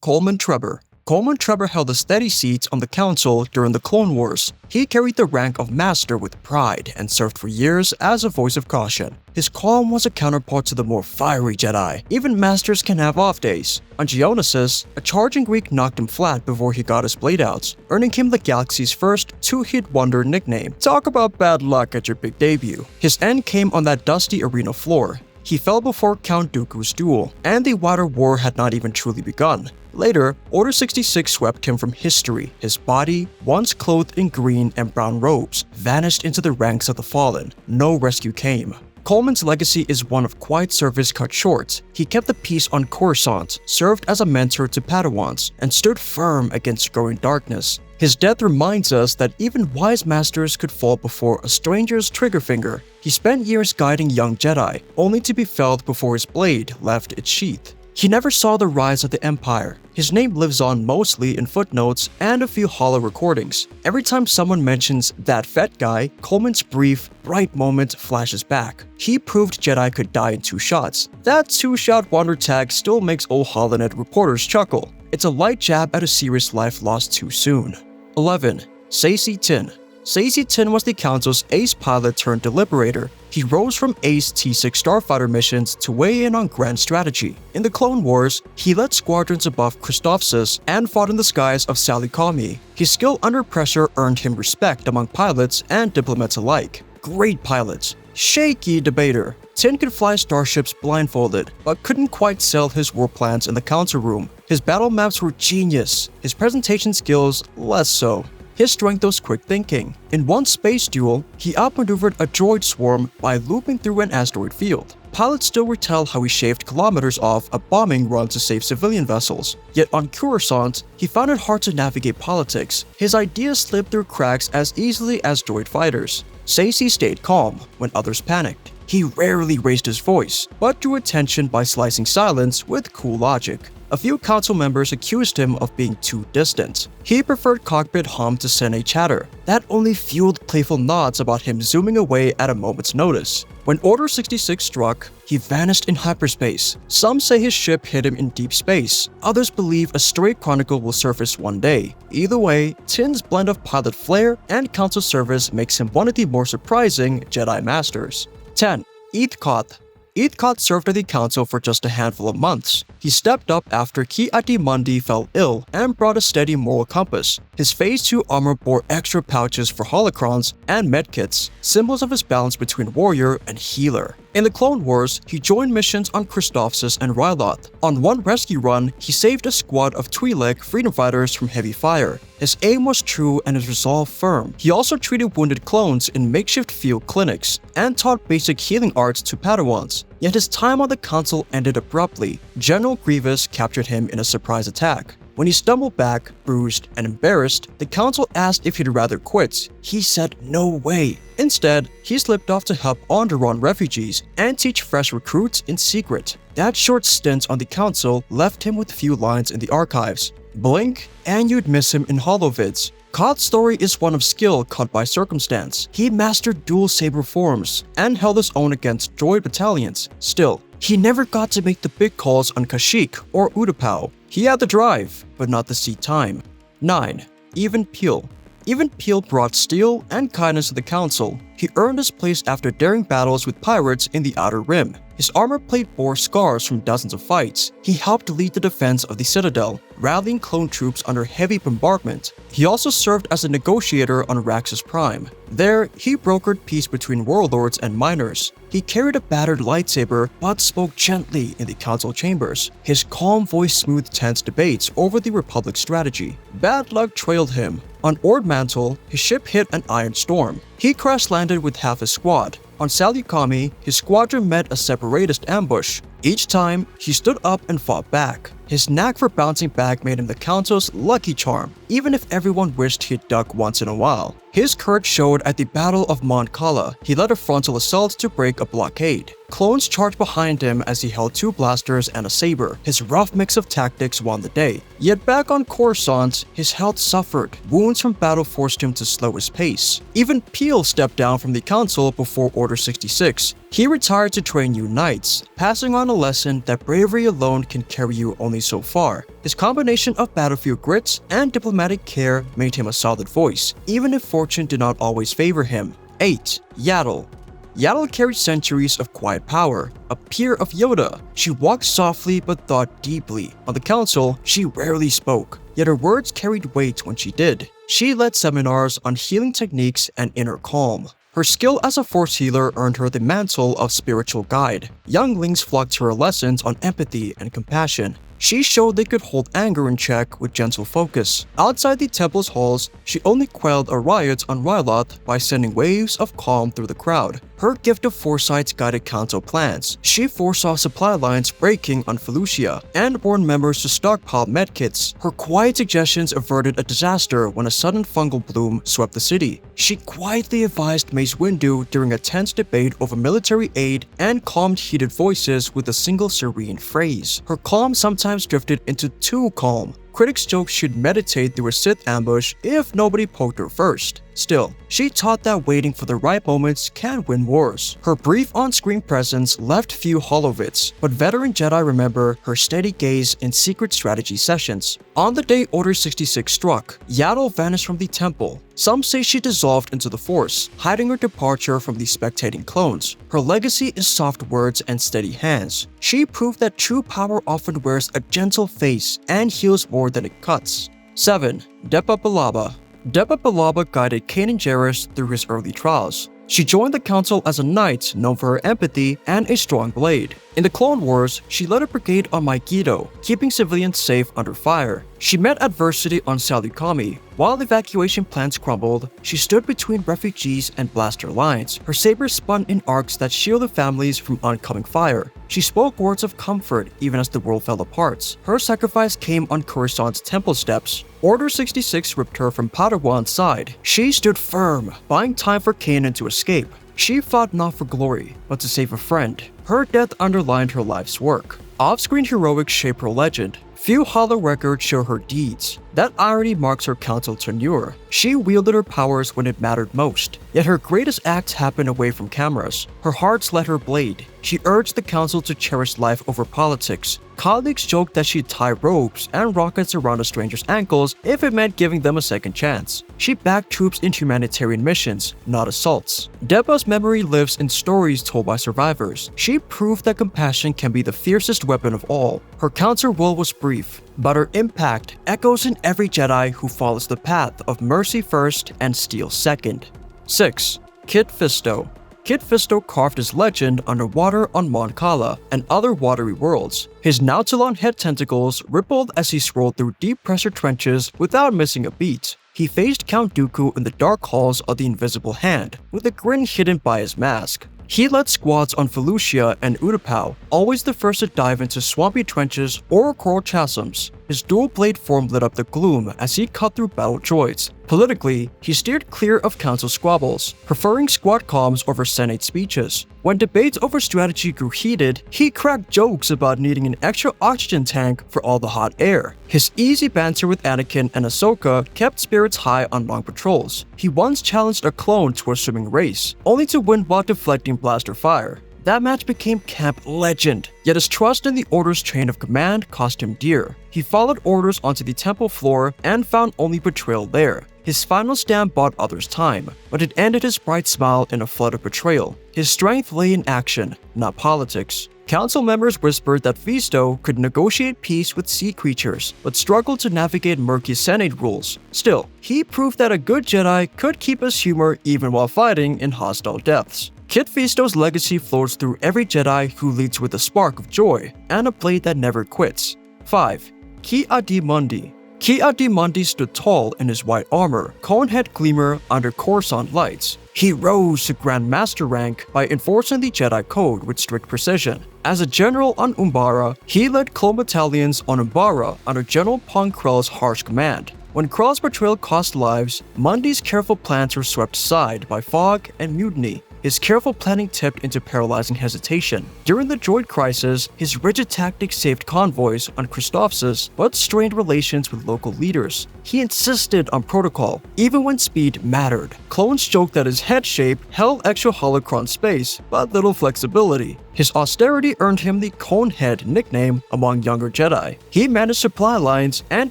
Coleman Trebor. Coleman Trebor held a steady seat on the council during the Clone Wars. He carried the rank of Master with pride and served for years as a voice of caution. His calm was a counterpart to the more fiery Jedi. Even Masters can have off days. On Geonosis, a charging Greek knocked him flat before he got his blade out, earning him the galaxy's first two-hit wonder nickname. Talk about bad luck at your big debut. His end came on that dusty arena floor. He fell before Count Dooku's duel, and the Water War had not even truly begun. Later, Order 66 swept him from history. His body, once clothed in green and brown robes, vanished into the ranks of the fallen. No rescue came. Coleman's legacy is one of quiet service cut short. He kept the peace on Coruscant, served as a mentor to Padawans, and stood firm against growing darkness. His death reminds us that even wise masters could fall before a stranger's trigger finger. He spent years guiding young Jedi, only to be felled before his blade left its sheath. He never saw the rise of the Empire. His name lives on mostly in footnotes and a few hollow recordings. Every time someone mentions that fat guy, Coleman's brief, bright moment flashes back. He proved Jedi could die in 2 shots. That 2-shot wonder tag still makes old Holonet reporters chuckle. It's a light jab at a serious life lost too soon. 11. Saesee Tiin. Saesee Tiin was the Council's ace pilot turned deliberator. He rose from ace T6 starfighter missions to weigh in on grand strategy. In the Clone Wars, he led squadrons above Christophsis and fought in the skies of Salicami. His skill under pressure earned him respect among pilots and diplomats alike. Great pilot. Shaky debater. Tiin could fly starships blindfolded, but couldn't quite sell his war plans in the council room. His battle maps were genius. His presentation skills, less so. His strength was quick thinking. In one space duel, he outmaneuvered a droid swarm by looping through an asteroid field. Pilots still retell how he shaved kilometers off a bombing run to save civilian vessels. Yet on Coruscant, he found it hard to navigate politics. His ideas slipped through cracks as easily as droid fighters. Saesee stayed calm when others panicked. He rarely raised his voice, but drew attention by slicing silence with cool logic. A few council members accused him of being too distant. He preferred cockpit hum to Sene chatter. That only fueled playful nods about him zooming away at a moment's notice. When Order 66 struck, he vanished in hyperspace. Some say his ship hit him in deep space. Others believe a stray chronicle will surface one day. Either way, Tiin's blend of pilot flair and council service makes him one of the more surprising Jedi Masters. 10. Eathcoth. Eathcoth served at the council for just a handful of months. He stepped up after Ki-Adi-Mundi fell ill and brought a steady moral compass. His Phase 2 armor bore extra pouches for holocrons and medkits, symbols of his balance between warrior and healer. In the Clone Wars, he joined missions on Christophsis and Ryloth. On one rescue run, he saved a squad of Twi'lek freedom fighters from heavy fire. His aim was true and his resolve firm. He also treated wounded clones in makeshift field clinics and taught basic healing arts to Padawans. Yet his time on the council ended abruptly. General Grievous captured him in a surprise attack. When he stumbled back, bruised and embarrassed, the council asked if he'd rather quit. He said no way. Instead, he slipped off to help Onderon refugees and teach fresh recruits in secret. That short stint on the council left him with few lines in the archives. Blink, and you'd miss him in holovids. Koth's story is one of skill caught by circumstance. He mastered dual saber forms and held his own against droid battalions. Still, he never got to make the big calls on Kashyyyk or Utapau. He had the drive, but not the seat time. 9. Even Peel. Even Peel brought steel and kindness to the council. He earned his place after daring battles with pirates in the Outer Rim. His armor plate bore scars from dozens of fights. He helped lead the defense of the Citadel, rallying clone troops under heavy bombardment. He also served as a negotiator on Raxus Prime. There, he brokered peace between warlords and miners. He carried a battered lightsaber, but spoke gently in the council chambers. His calm voice smoothed tense debates over the Republic's strategy. Bad luck trailed him. On Ord Mantell, his ship hit an iron storm. He crash-landed with half his squad. On Salicami, his squadron met a separatist ambush. Each time, he stood up and fought back. His knack for bouncing back made him the council's lucky charm, even if everyone wished he'd duck once in a while. His courage showed at the Battle of Mon Cala. He led a frontal assault to break a blockade. Clones charged behind him as he held 2 blasters and a saber. His rough mix of tactics won the day. Yet back on Coruscant, his health suffered. Wounds from battle forced him to slow his pace. Even Peel stepped down from the Council before Order 66. He retired to train new knights, passing on a lesson that bravery alone can carry you only so far. His combination of battlefield grit and diplomatic care made him a solid voice, even if fortune did not always favor him. 8. Yaddle. Yaddle carried centuries of quiet power, a peer of Yoda. She walked softly but thought deeply. On the Council, she rarely spoke, yet her words carried weight when she did. She led seminars on healing techniques and inner calm. Her skill as a Force healer earned her the mantle of spiritual guide. Younglings flocked to her lessons on empathy and compassion. She showed they could hold anger in check with gentle focus. Outside the temple's halls, she only quelled a riot on Ryloth by sending waves of calm through the crowd. Her gift of foresight guided council plans. She foresaw supply lines breaking on Felucia and warned members to stockpile medkits. Her quiet suggestions averted a disaster when a sudden fungal bloom swept the city. She quietly advised Mace Windu during a tense debate over military aid and calmed heated voices with a single serene phrase. Her calm sometimes drifted into too calm. Critics joked she'd meditate through a Sith ambush if nobody poked her first. Still, she taught that waiting for the right moments can win wars. Her brief on-screen presence left few holovits, but veteran Jedi remember her steady gaze in secret strategy sessions. On the day Order 66 struck, Yaddle vanished from the temple. Some say she dissolved into the Force, hiding her departure from the spectating clones. Her legacy is soft words and steady hands. She proved that true power often wears a gentle face and heals more than it cuts. 7. Depa Billaba. Depa Billaba guided Kanan Jarrus through his early trials. She joined the Council as a knight known for her empathy and a strong blade. In the Clone Wars, she led a brigade on Mygeeto, keeping civilians safe under fire. She met adversity on Saleucami. While evacuation plans crumbled, she stood between refugees and blaster lines. Her saber spun in arcs that shielded families from oncoming fire. She spoke words of comfort even as the world fell apart. Her sacrifice came on Coruscant's temple steps. Order 66 ripped her from Padawan's side. She stood firm, buying time for Kanan to escape. She fought not for glory, but to save a friend. Her death underlined her life's work. Off-screen heroics shape her legend. Few holo records show her deeds. That irony marks her council tenure. She wielded her powers when it mattered most, yet her greatest acts happened away from cameras. Her hearts let her bleed. She urged the council to cherish life over politics. Colleagues joked that she'd tie ropes and rockets around a stranger's ankles if it meant giving them a second chance. She backed troops in humanitarian missions, not assaults. Depa's memory lives in stories told by survivors. She proved that compassion can be the fiercest weapon of all. Her council role was brief, but her impact echoes in every Jedi who follows the path of mercy first and steel second. 6. Kit Fisto. Kit Fisto carved his legend underwater on Mon Cala and other watery worlds. His Nautilon head tentacles rippled as he scrolled through deep pressure trenches without missing a beat. He faced Count Dooku in the dark halls of the Invisible Hand, with a grin hidden by his mask. He led squads on Felucia and Utapau, always the first to dive into swampy trenches or coral chasms. His dual-blade form lit up the gloom as he cut through battle droids. Politically, he steered clear of council squabbles, preferring squad comms over Senate speeches. When debates over strategy grew heated, he cracked jokes about needing an extra oxygen tank for all the hot air. His easy banter with Anakin and Ahsoka kept spirits high on long patrols. He once challenged a clone to a swimming race, only to win while deflecting blaster fire. That match became camp legend, yet his trust in the Order's chain of command cost him dear. He followed orders onto the temple floor and found only betrayal there. His final stand bought others time, but it ended his bright smile in a flood of betrayal. His strength lay in action, not politics. Council members whispered that Fisto could negotiate peace with sea creatures, but struggled to navigate murky Senate rules. Still, he proved that a good Jedi could keep his humor even while fighting in hostile depths. Kit Fisto's legacy flows through every Jedi who leads with a spark of joy and a blade that never quits. 5. Ki-Adi-Mundi. Ki-Adi-Mundi stood tall in his white armor, conehead gleamer under Coruscant lights. He rose to Grand Master rank by enforcing the Jedi Code with strict precision. As a general on Umbara, he led clone battalions on Umbara under General Pong Krell's harsh command. When Krall's betrayal cost lives, Mundy's careful plans were swept aside by fog and mutiny. His careful planning tipped into paralyzing hesitation. During the droid crisis, his rigid tactics saved convoys on Christophsis but strained relations with local leaders. He insisted on protocol, even when speed mattered. Clones joked that his head shape held extra holocron space, but little flexibility. His austerity earned him the Conehead nickname among younger Jedi. He managed supply lines and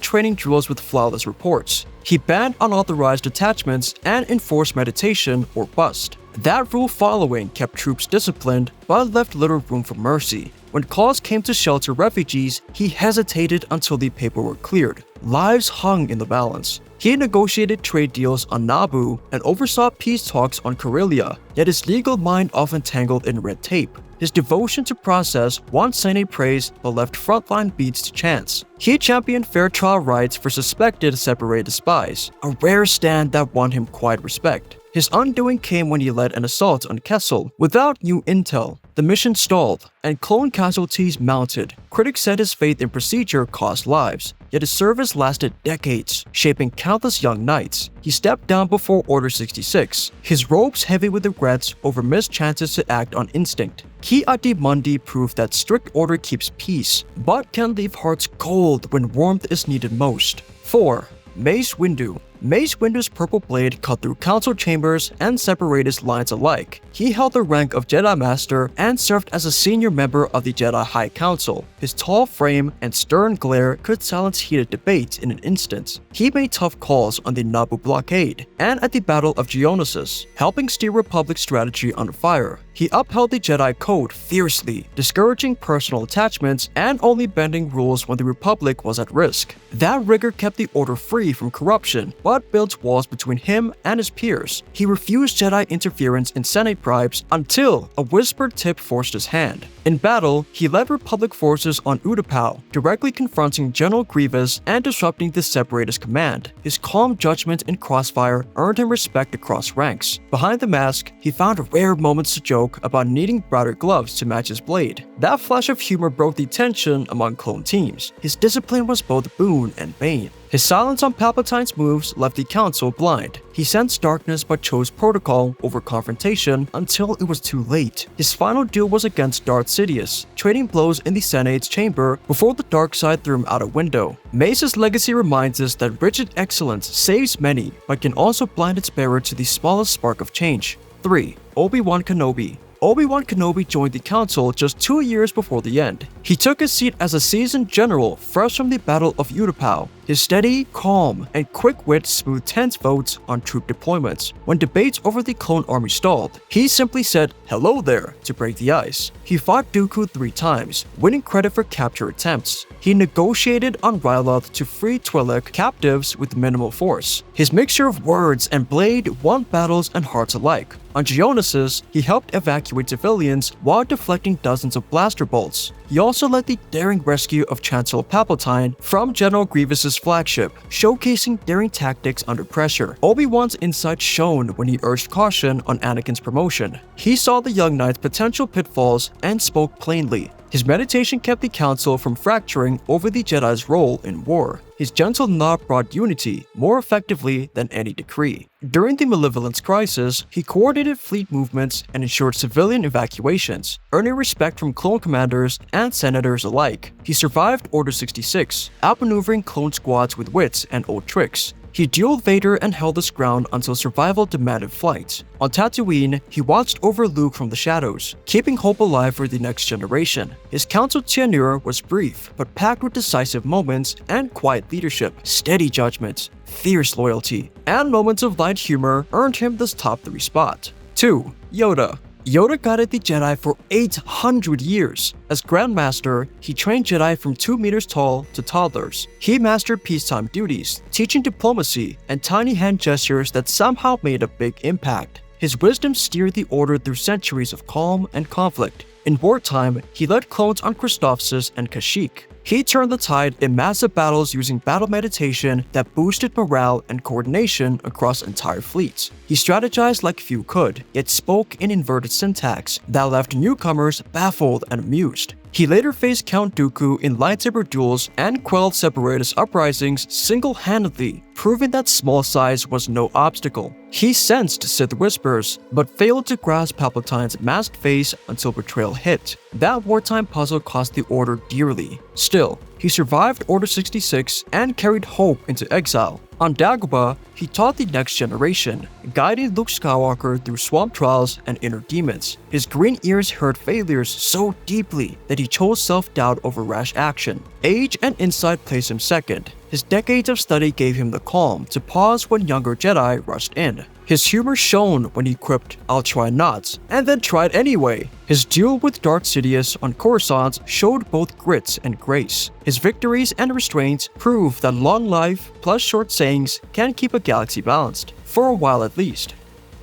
training drills with flawless reports. He banned unauthorized detachments and enforced meditation or bust. That rule following kept troops disciplined, but left little room for mercy. When calls came to shelter refugees, he hesitated until the paperwork cleared. Lives hung in the balance. He negotiated trade deals on Naboo and oversaw peace talks on Corellia, yet his legal mind often tangled in red tape. His devotion to process won Senate praise but left frontline beats to chance. He championed fair trial rights for suspected separated spies, a rare stand that won him quiet respect. His undoing came when he led an assault on Kessel without new intel. The mission stalled, and clone casualties mounted. Critics said his faith in procedure cost lives, yet his service lasted decades, shaping countless young knights. He stepped down before Order 66, his robes heavy with regrets over missed chances to act on instinct. Ki-Adi-Mundi proved that strict order keeps peace, but can leave hearts cold when warmth is needed most. 4. Mace Windu. Mace Windu's purple blade cut through council chambers and separatist lines alike. He held the rank of Jedi Master and served as a senior member of the Jedi High Council. His tall frame and stern glare could silence heated debates in an instant. He made tough calls on the Naboo blockade and at the Battle of Geonosis, helping steer Republic strategy under fire. He upheld the Jedi Code fiercely, discouraging personal attachments and only bending rules when the Republic was at risk. That rigor kept the Order free from corruption, but built walls between him and his peers. He refused Jedi interference in Senate bribes until a whispered tip forced his hand. In battle, he led Republic forces on Utapau, directly confronting General Grievous and disrupting the Separatist command. His calm judgment in Crossfire earned him respect across ranks. Behind the mask, he found rare moments to joke about needing brighter gloves to match his blade. That flash of humor broke the tension among clone teams. His discipline was both boon and bane. His silence on Palpatine's moves left the Council blind. He sensed darkness but chose protocol over confrontation until it was too late. His final duel was against Darth Sidious, trading blows in the Senate's chamber before the dark side threw him out a window. Mace's legacy reminds us that rigid excellence saves many, but can also blind its bearer to the smallest spark of change. 3. Obi-Wan Kenobi. Obi-Wan Kenobi joined the Council just 2 years before the end. He took his seat as a seasoned general fresh from the Battle of Utapau. His steady, calm, and quick wit smoothed tense votes on troop deployments. When debates over the clone army stalled, he simply said, "Hello there," to break the ice. He fought Dooku 3 times, winning credit for capture attempts. He negotiated on Ryloth to free Twi'lek captives with minimal force. His mixture of words and blade won battles and hearts alike. On Geonosis, he helped evacuate civilians while deflecting dozens of blaster bolts. He also led the daring rescue of Chancellor Palpatine from General Grievous's flagship, showcasing daring tactics under pressure. Obi-Wan's insight shone when he urged caution on Anakin's promotion. He saw the young knight's potential pitfalls and spoke plainly. His meditation kept the Council from fracturing over the Jedi's role in war. His gentle nod brought unity more effectively than any decree. During the Malevolence Crisis, he coordinated fleet movements and ensured civilian evacuations, earning respect from clone commanders and senators alike. He survived Order 66, outmaneuvering clone squads with wits and old tricks. He dueled Vader and held his ground until survival demanded flight. On Tatooine, he watched over Luke from the shadows, keeping hope alive for the next generation. His council tenure was brief, but packed with decisive moments and quiet leadership, steady judgment, fierce loyalty, and moments of light humor earned him this top 3 spot. 2. Yoda. Yoda guided the Jedi for 800 years. As Grand Master, he trained Jedi from 2 meters tall to toddlers. He mastered peacetime duties, teaching diplomacy and tiny hand gestures that somehow made a big impact. His wisdom steered the Order through centuries of calm and conflict. In wartime, he led clones on Christophsis and Kashyyyk. He turned the tide in massive battles using battle meditation that boosted morale and coordination across entire fleets. He strategized like few could, yet spoke in inverted syntax that left newcomers baffled and amused. He later faced Count Dooku in lightsaber duels and quelled separatist uprisings single-handedly, proving that small size was no obstacle. He sensed Sith whispers, but failed to grasp Palpatine's masked face until betrayal hit. That wartime puzzle cost the Order dearly. Still, he survived Order 66 and carried hope into exile. On Dagobah, he taught the next generation, guiding Luke Skywalker through swamp trials and inner demons. His green ears heard failures so deeply that he chose self-doubt over rash action. Age and insight placed him second. His decades of study gave him the calm to pause when younger Jedi rushed in. His humor shone when he quipped, "I'll try not," and then tried anyway. His duel with Darth Sidious on Coruscant showed both grit and grace. His victories and restraints prove that long life plus short sayings can keep a galaxy balanced, for a while at least.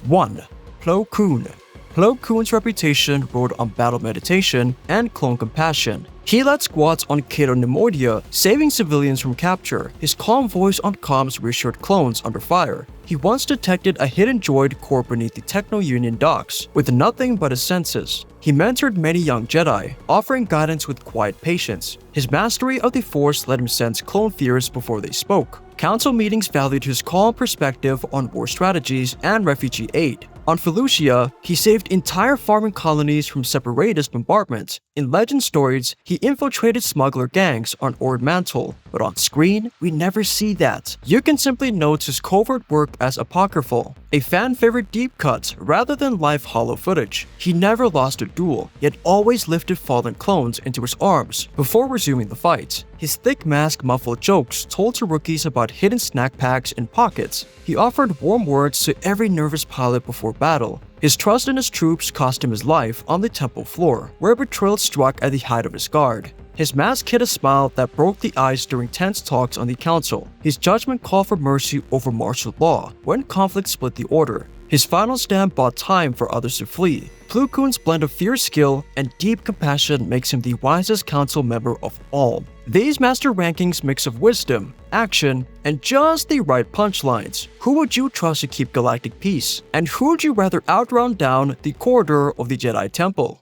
1. Plo Koon. Plo Koon's reputation rode on battle meditation and clone compassion. He led squads on Cato Nemoidia, saving civilians from capture. His calm voice on comms reassured clones under fire. He once detected a hidden droid core beneath the Techno-Union docks, with nothing but his senses. He mentored many young Jedi, offering guidance with quiet patience. His mastery of the Force let him sense clone fears before they spoke. Council meetings valued his calm perspective on war strategies and refugee aid. On Felucia, he saved entire farming colonies from separatist bombardment. In legend stories, he infiltrated smuggler gangs on Ord Mantell, but on screen, we never see that. You can simply note his covert work as apocryphal, a fan-favorite deep cut rather than live hollow footage. He never lost a duel, yet always lifted fallen clones into his arms before resuming the fight. His thick mask muffled jokes told to rookies about hidden snack packs in pockets. He offered warm words to every nervous pilot before battle. His trust in his troops cost him his life on the temple floor, where betrayal struck at the height of his guard. His mask hid a smile that broke the ice during tense talks on the council. His judgment called for mercy over martial law when conflict split the Order. His final stand bought time for others to flee. Plo Koon's blend of fierce skill and deep compassion makes him the wisest council member of all. These master rankings mix of wisdom, action, and just the right punchlines. Who would you trust to keep galactic peace? And who would you rather outrun down the corridor of the Jedi Temple?